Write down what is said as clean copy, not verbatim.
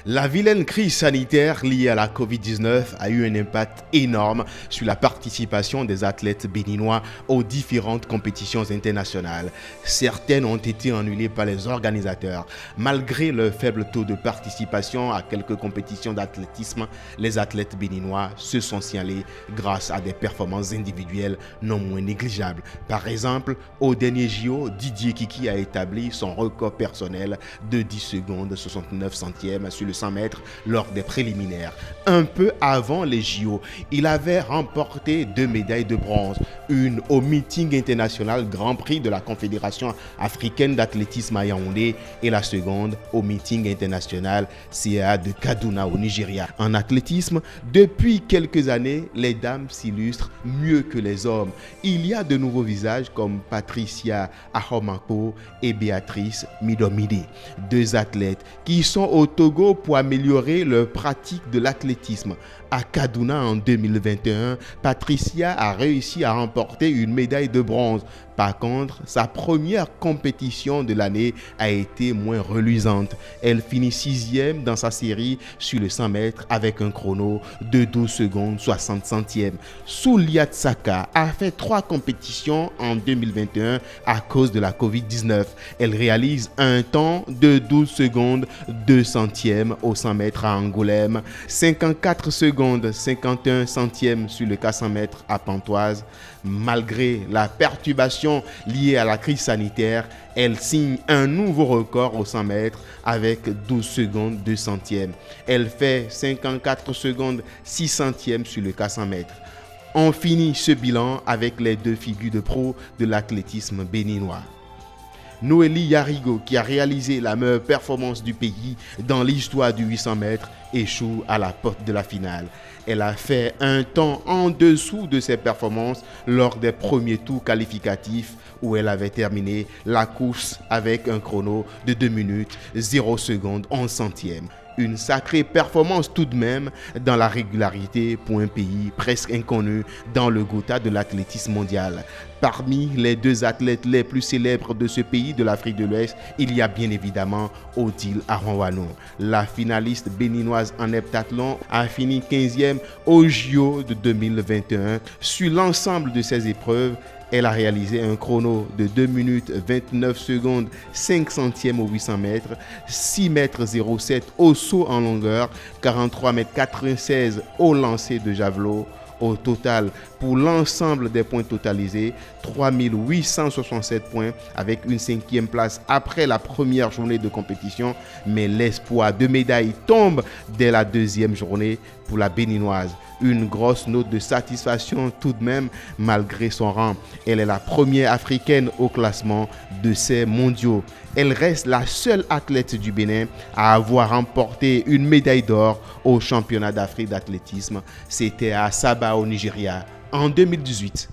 La vilaine crise sanitaire liée à la Covid-19 a eu un impact énorme sur la participation des athlètes béninois aux différentes compétitions internationales. Certaines ont été annulées par les organisateurs. Malgré le faible taux de participation à quelques compétitions d'athlétisme, les athlètes béninois se sont signalés grâce à des performances individuelles non moins négligeables. Par exemple, au dernier JO, Didier Kiki a établi son record personnel de 10 secondes 69 centièmes sur le 100 mètres lors des préliminaires. Un peu avant les JO, il avait remporté 2 médailles de bronze, une au meeting international Grand Prix de la Confédération africaine d'athlétisme à Yaoundé et la seconde au meeting international CA de Kaduna au Nigeria. En athlétisme, depuis quelques années, les dames s'illustrent mieux que les hommes. Il y a de nouveaux visages comme Patricia Ahomako et Béatrice Midomide, deux athlètes qui sont au Togo pour améliorer leur pratique de l'athlétisme. À Kaduna en 2021, Patricia a réussi à remporter une médaille de bronze. Par contre, sa première compétition de l'année a été moins reluisante. Elle finit 6e dans sa série sur le 100 mètres avec un chrono de 12 secondes 60 centièmes. Souliat Saka a fait 3 compétitions en 2021 à cause de la Covid-19. Elle réalise un temps de 12 secondes 2 centièmes au 100 mètres à Angoulême, 54 secondes 51 centièmes sur le 400 mètres à Pontoise. Malgré la perturbation liée à la crise sanitaire, elle signe un nouveau record au 100 mètres avec 12 secondes 2 centièmes. Elle fait 54 secondes 6 centièmes sur le 400 mètres. On finit ce bilan avec les 2 figures de pro de l'athlétisme béninois. Noélie Yarigo, qui a réalisé la meilleure performance du pays dans l'histoire du 800 mètres, échoue à la porte de la finale. Elle a fait un temps en dessous de ses performances lors des premiers tours qualificatifs où elle avait terminé la course avec un chrono de 2 minutes 0 secondes 11 centièmes. Une sacrée performance tout de même dans la régularité pour un pays presque inconnu dans le Gotha de l'athlétisme mondial. Parmi les 2 athlètes les plus célèbres de ce pays de l'Afrique de l'Ouest, il y a bien évidemment Odile Aronwano. La finaliste béninoise en heptathlon a fini 15e au JO de 2021. Sur l'ensemble de ses épreuves, elle a réalisé un chrono de 2 minutes 29 secondes 5 centièmes au 800 mètres, 6 mètres 07 au saut en longueur, 43 mètres 96 au lancer de javelot. Au total, pour l'ensemble des points totalisés, 3867 points avec une 5e place après la première journée de compétition. Mais l'espoir de médaille tombe dès la 2e journée pour la béninoise. Une grosse note de satisfaction tout de même malgré son rang. Elle est la première africaine au classement de ces mondiaux. Elle reste la seule athlète du Bénin à avoir remporté une médaille d'or au championnat d'Afrique d'athlétisme. C'était à Saba au Nigeria en 2018.